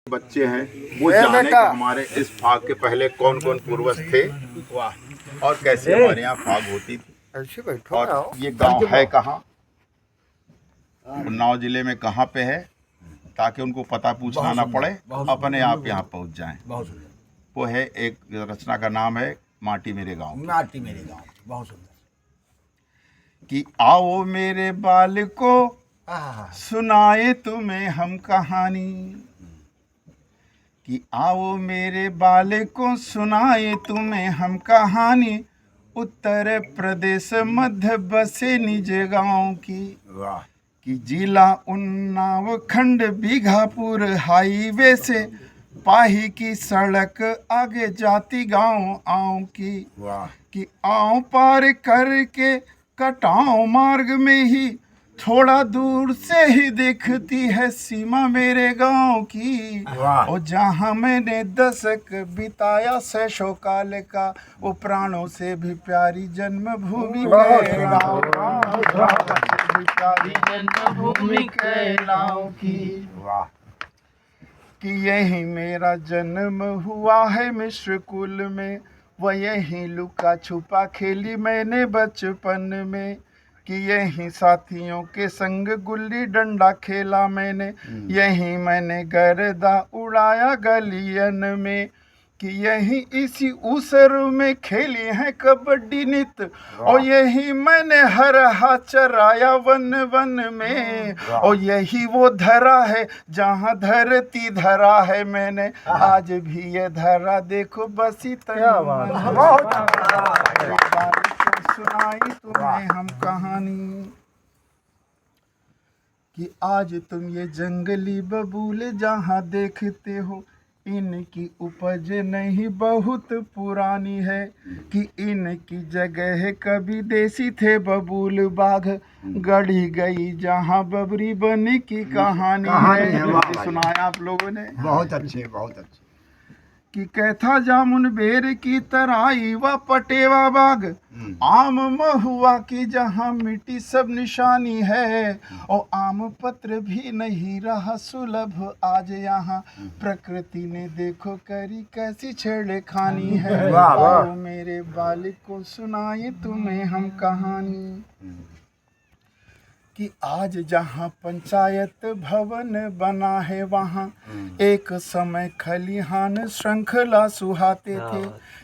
बच्चे हैं वो जाने कि हमारे इस फाग के पहले कौन कौन पूर्वज थे। वाह। और कैसे हमारे यहाँ फाग होती थी और ये गांव है कहाँ, उन्नाव जिले में कहाँ पे है, ताकि उनको पता पूछना ना पड़े, अपने आप यहाँ पहुँच जाएं। वो है, एक रचना का नाम है माटी मेरे गाँव। माटी मेरे गाँव, बहुत सुंदर। कि आओ मेरे बाल को सुनाए तुम्हें हम कहानी, कि आओ मेरे बाले को सुनाए तुम्हें हम कहानी, उत्तर प्रदेश मध्य बसे निज गांव की। वाह। कि जिला उन्नाव खंड बीघापुर हाईवे से पाही की सड़क आगे जाती गांव आँव की। वाह। कि आँव पार करके कटाव मार्ग में ही थोड़ा दूर से ही दिखती है सीमा मेरे गांव की। और जहां मैंने दशक बिताया सैशो काल का, वो प्राणों से भी प्यारी जन्मभूमि कहलाओ, प्यारी जन्मभूमि कहलाओ की। वाह। कि यही मेरा जन्म हुआ है मिश्र कुल में, वह यही लुका छुपा खेली मैंने बचपन में। कि यही साथियों के संग गुल्ली डंडा खेला मैंने, यही मैंने गर्दा उड़ाया गलियन में। कि यही इसी ऊसर में खेली है कबड्डी नित, और यही मैंने हरा चराया वन वन में। और यही वो धरा है जहाँ धरती धरा है मैंने, आज भी ये धरा देखो बसी सुनाई तुम्हें हम कहानी। कि आज तुम ये जंगली बबूल जहाँ देखते हो, इनकी उपज नहीं बहुत पुरानी है। कि इनकी जगह कभी देसी थे बबूल बाघ, गढ़ी गई जहाँ बबरी बनी की कहानी है। सुनाया आप लोगों ने, बहुत अच्छे, बहुत अच्छे। कि कैथा जामुन बेर की तराई व पटेवा बाग, आम महुआ की जहाँ मिट्टी सब निशानी है। और आम पत्र भी नहीं रहा सुलभ आज यहाँ, प्रकृति ने देखो करी कैसी छेड़खानी है। आओ मेरे बाल को सुनाए तुम्हें हम कहानी। कि आज जहाँ पंचायत भवन बना है वहाँ एक समय खलिहान श्रृंखला सुहाते थे।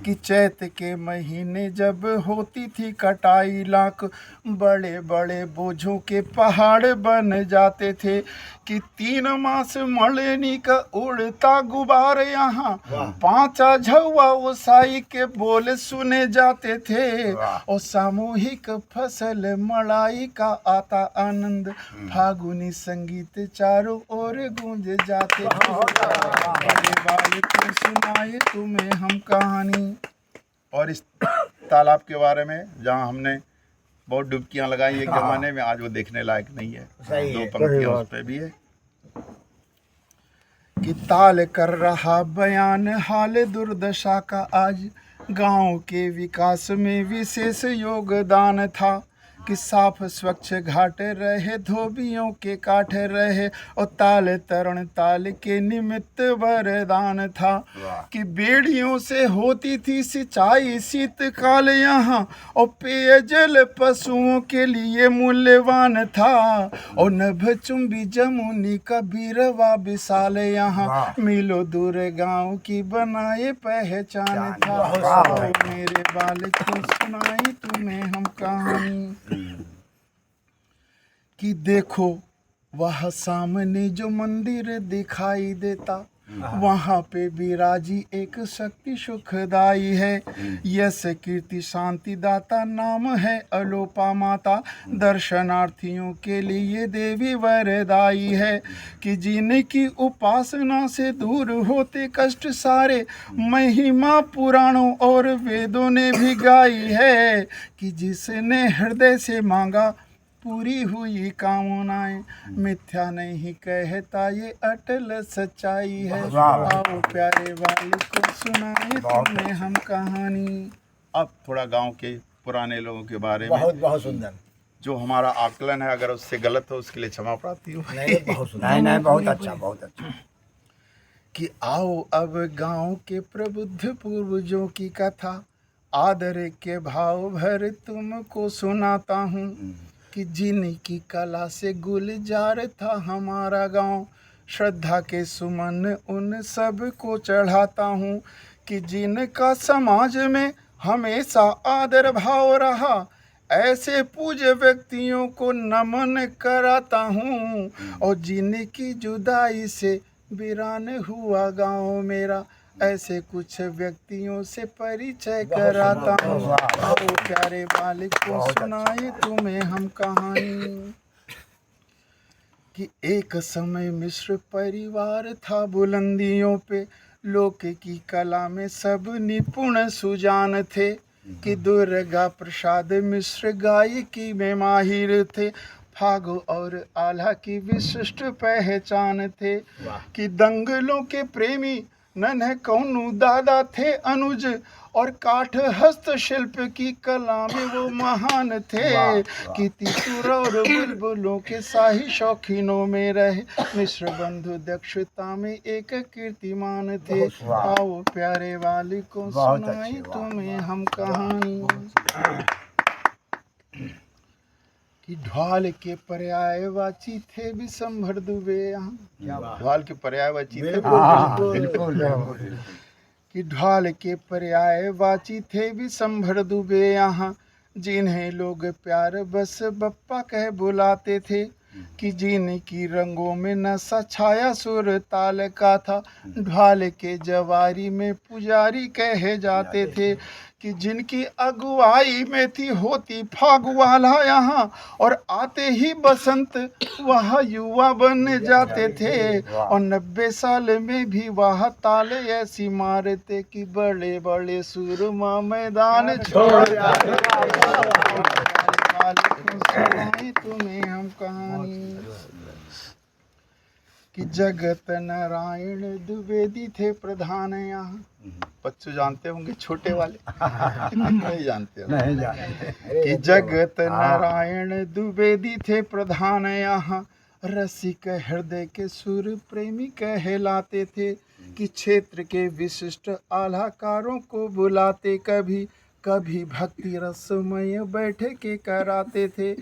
कि चैत के महीने जब होती थी कटाई, लाख बड़े बड़े बोझों के पहाड़ बन जाते थे। कि 3 मास मड़नी का उड़ता गुबार यहाँ, 5 झौवा उसाई के बोल सुने जाते थे। और सामूहिक फसल मड़ाई का आता आनंद, फागुनी संगीत चारों ओर गूंज जाते थे। मेरे बाल को सुनाए तुम्हें हम कहानी। और इस तालाब के बारे में जहाँ हमने बहुत डुबकियां लगाई एक जमाने में, आज वो देखने लायक नहीं है। 2 पंक्तियां उस पे भी है। कि ताल कर रहा बयान हाल दुर्दशा का, आज गांव के विकास में विशेष योगदान था। कि साफ स्वच्छ घाट रहे, धोबियों के काठ रहे, और ताल तरण ताल के निमित्त वरदान था। कि बेड़ियों से होती थी सिंचाई शीतकाल यहाँ, और पेयजल पशुओं के लिए मूल्यवान था। और नभ चुंबी जमुनी का बीरवा विशाल यहाँ, मीलों दूर गांव की बनाए पहचान था। मेरे बाल को सुनाई तुम्हें हम कहानी। कि देखो वह सामने जो मंदिर दिखाई देता, वहाँ पे विराजी एक शक्ति सुखदाई है। यश कीर्ति शांति दाता नाम है अलोपा माता, दर्शनार्थियों के लिए देवी वरदाई है। कि जिनकी उपासना से दूर होते कष्ट सारे, महिमा पुराणों और वेदों ने भी गाई है। कि जिसने हृदय से मांगा पूरी हुई कामनाएं, मिथ्या नहीं कहता ये अटल सच्चाई है। आओ प्यारे वाले को सुनाए तुम्हें हम कहानी। अब थोड़ा गांव के पुराने लोगों के बारे में, बहुत सुंदर। जो हमारा आकलन है अगर उससे गलत हो उसके लिए क्षमा प्रार्थी हूँ। नहीं, बहुत सुंदर। नहीं, बहुत अच्छा, बहुत अच्छा। कि आओ अब गांव के प्रबुद्ध पूर्वजों की कथा, आदर के भाव भर तुमको सुनाता हूँ। कि जिनकी कला से गुलजार था हमारा गांव, श्रद्धा के सुमन उन सब को चढ़ाता हूँ। कि जिनका समाज में हमेशा आदर भाव रहा, ऐसे पूज्य व्यक्तियों को नमन कराता हूँ। और जिनकी जुदाई से वीरान हुआ गांव मेरा, ऐसे कुछ व्यक्तियों से परिचय कराता हूँ। आओ प्यारे बालिक को सुनाए तुम्हें हम कहानी। कि एक समय मिश्र परिवार था बुलंदियों पे, लोक की कला में सब निपुण सुजान थे। कि दुर्गा प्रसाद मिश्र गायकी में माहिर थे, फागु और आल्हा की विशिष्ट पहचान थे। कि दंगलों के प्रेमी नन्हे कौनू दादा थे अनुज, और काठ हस्तशिल्प की कला में वो महान थे। कि तीतुर और बुलबुलों के शाही शौकीनों में रहे, मिश्र बंधु दक्षता में एक कीर्तिमान थे। आओ प्यारे वाली को सुनाई तुम्हें हम कहानी। कि ढाल के पर्यायवाची थे विशंभर दुबे यहाँ। ढाल के पर्यायवाची थे, बिल्कुल। कि ढाल के पर्यायवाची थे विशंभर दुबे यहाँ, जिन्हें लोग प्यार बस बप्पा कह बुलाते थे। कि जिनकी रंगों में नशा छाया सुर ताल का था, ढाल के जवारी में पुजारी कहे जाते थे। कि जिनकी अगुवाई में थी होती फागुवाला यहाँ, और आते ही बसंत वह युवा बन जाते थे। और 90 साल में भी वह ताले ऐसी मारते कि बड़े बड़े सुरमा मैदान छोड़ जाते। तुम्हें हम कहानी। कि जगत नारायण द्विवेदी थे प्रधान यहाँ। बच्चों जानते होंगे छोटे वाले नहीं जानते नहीं जानते। कि जगत नारायण द्विवेदी थे प्रधान यहाँ, रसिक हृदय के सुर प्रेमी कहलाते थे। कि क्षेत्र के विशिष्ट आलाकारों को बुलाते, कभी कभी भक्ति रसमय बैठे के कराते थे।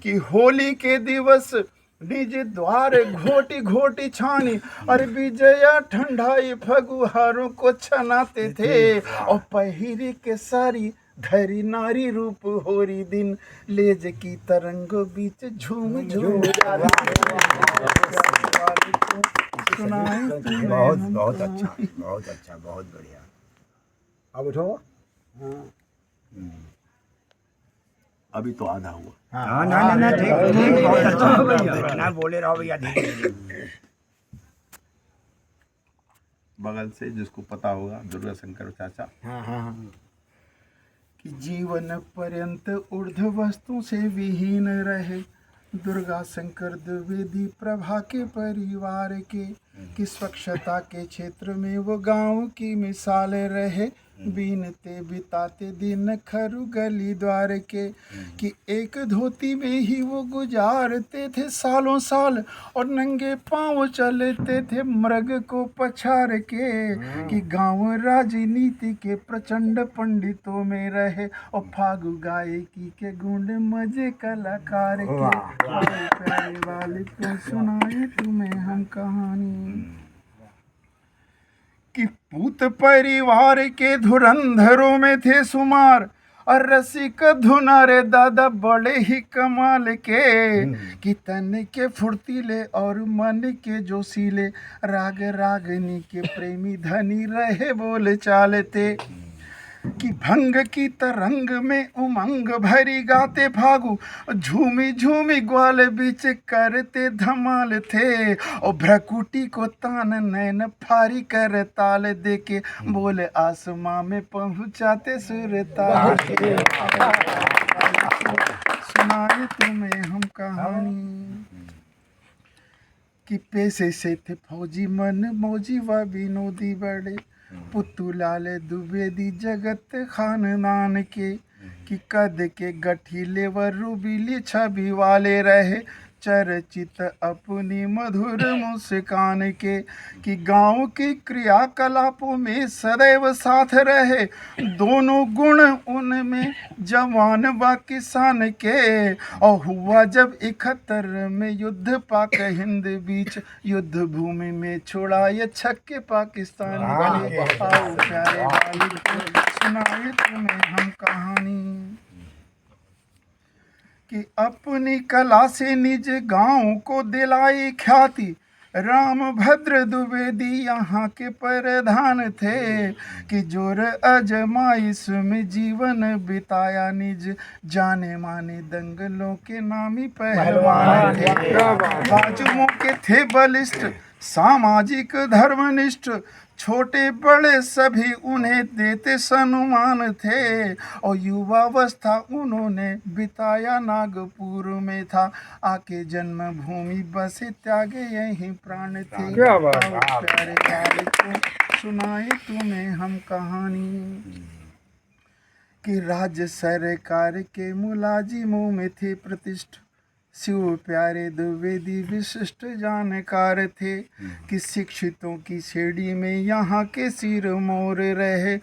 कि होली के दिवस निज द्वार घोटी घोटी छानी, और विजया ठंडाई फगुहारों को छनाते थे। और पहिरी के सारी धरी नारी रूप होरी दिन, लेज की तरंगों बीच झूम झूम बहुत बहुत अच्छा, बहुत अच्छा, बहुत बढ़िया। अब उठो। अभी तो आधा हुआ। हाँ ना ठीक, बहुत अच्छा। इतना बोले रहो भैया, धीरे। बगल से जिसको पता होगा, दुर्गा शंकर चाचा। हाँ। कि जीवन पर्यंत ऊर्ध्व वस्तु से विहीन रहे, दुर्गा शंकर द्विवेदी प्रभा के परिवार के। कि स्वच्छता के क्षेत्र में वो गांव की मिसाल रहे, बीनते बिताते दिन खरु गली द्वार के। कि एक धोती में ही वो गुजारते थे सालों साल, और नंगे पांव चलते थे मृग को पछाड़ के। कि गांव राजनीति के प्रचंड पंडितों में रहे, और फागु गायकी के गुण मजे कलाकार के। प्यारे वाले को सुनाए तुम्हें हम कहानी। कि पूत परिवार के धुरंधरों में थे सुमार, और रसिक धुनारे दादा बड़े ही कमाल के। कि तन के फुर्तीले और मन के जोशीले, राग रागनी के प्रेमी धनी रहे बोल चालते। कि भंग की तरंग में उमंग भरी गाते फागु, झूमी झूमी ग्वाल बीच करते धमाल थे। और भ्रकुटी को तान नैन फारी कर ताल देके, बोले आसमां में पहुंचाते सुर ताल के। सुनाए तुम्हें हम कहानी। कि पेशे से थे फौजी मन मौजी व विनोदी बड़े, पुतुलाल द्विवेदी जगत खानदान के। कि कद के गठीले व रूबीली छवि वाले रहे, चर्चित अपनी मधुर मुस्कान के, कि गांव की क्रियाकलापों में सदैव साथ रहे दोनों गुण उनमें, जवान व किसान के। और हुआ जब 71 में युद्ध पाक हिंद बीच, युद्ध भूमि में छोड़ा ये छक्के पाकिस्तानी के। आओ प्यारे वालिद को सुनाए तुम्हें हम कहानी, कि अपनी कला से निज गांव को दिलाई ख्याति। राम भद्र द्विवेदी यहाँ के प्रधान थे, कि जोर अजमाइश में जीवन बिताया निज, जाने माने दंगलों के नामी पहलवान थे। बाजुओं के थे बलिष्ठ, सामाजिक धर्मनिष्ठ, छोटे बड़े सभी उन्हें देते सम्मान थे। और युवावस्था उन्होंने बिताया नागपुर में था, आके जन्मभूमि बसे त्यागे यही प्राण थे। प्यारे वाले को सुनाए तुम्हें हम कहानी, कि राज्य सरकार के मुलाजिमों में थे प्रतिष्ठ, शिव प्यारे द्विवेदी विशिष्ट जानकार थे। कि शिक्षितों की श्रेणी में यहाँ के सिर मोर रहे,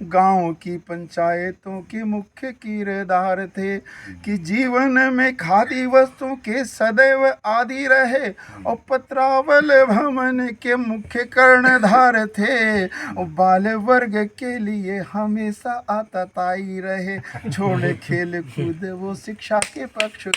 गांव की पंचायतों के मुख्य किरदार थे। कि जीवन में खादी वस्तुओं के सदैव आदि रहे, और पत्रावल भवन के मुख्य कर्णधार थे। और बाल वर्ग के लिए हमेशा आतताई रहे, छोड़ खेल कूद वो शिक्षा के पक्ष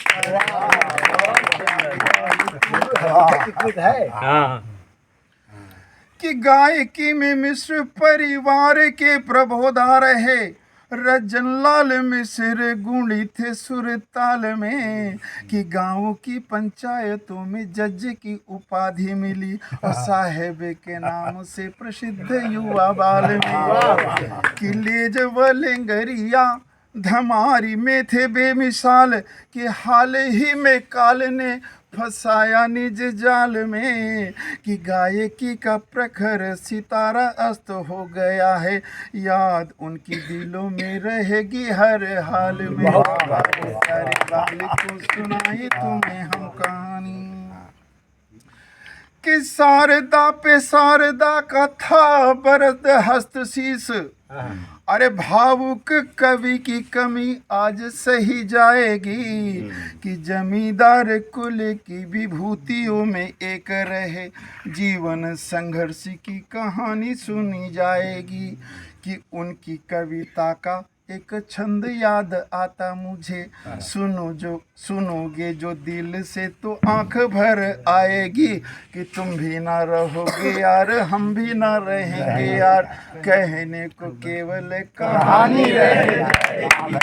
कि गायकी में मिश्र परिवार के प्रबोधा रहे, रजनलाल मिश्र गुणी थे सुरताल में। कि गांव की पंचायतों में जज की उपाधि मिली, और साहेब के नाम से प्रसिद्ध युवा बाल में। कि लेज व लेंगरिया धमारी में थे बेमिसाल, कि हाल ही में काल ने फंसाया निज जाल में। कि गायकी का प्रखर सितारा अस्त हो गया है, याद उनकी दिलों में रहेगी हर हाल में। प्यारे वाले को सुनाई तुम्हें हम कहानी, कि शारदा पे शारदा का था बरद हस्त शीस। अरे भावुक कवि की कमी आज सही जाएगी, कि जमींदार कुल की विभूतियों में एक रहे, जीवन संघर्ष की कहानी सुनी जाएगी। कि उनकी कविता का एक छंद याद आता मुझे, सुनोगे जो दिल से तो आंख भर आएगी। कि तुम भी ना रहोगे यार, हम भी ना रहेंगे यार, कहने को केवल कहानी रह जाएगी।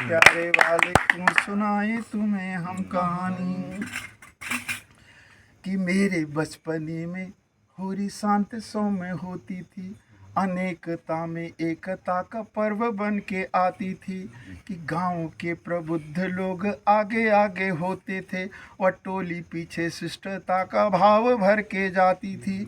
प्यारे वाले क्यों सुनाए तुम्हें हम कहानी, कि मेरे बचपने में होरी शांत सौम्य होती थी, अनेकता में एकता का पर्व बन के आती थी। कि गांव के प्रबुद्ध लोग आगे आगे होते थे, और टोली पीछे शिष्टता का भाव भर के जाती थी।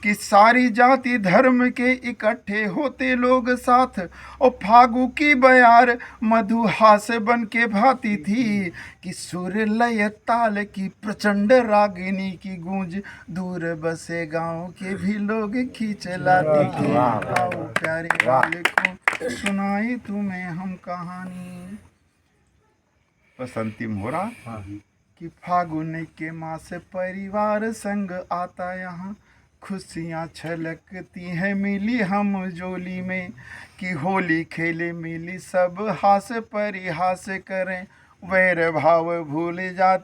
कि सारी जाति धर्म के इकट्ठे होते लोग साथ, और फागु की बयार मधुहास बन के भाती थी। कि सुर लय ताल की प्रचंड रागिनी की गूंज, दूर बसे गांव के भी लोग खींच लाती थी। आओ प्यारे वाले को सुनाई तुम्हें हम कहानी, बस अंतिम हो रहा। कि फागुन के मास परिवार संग आता यहाँ, खुशियाँ छलकती हैं मिली हम जोली में। कि होली खेले मिली सब हास परिहास करें, वैर भाव भूल जात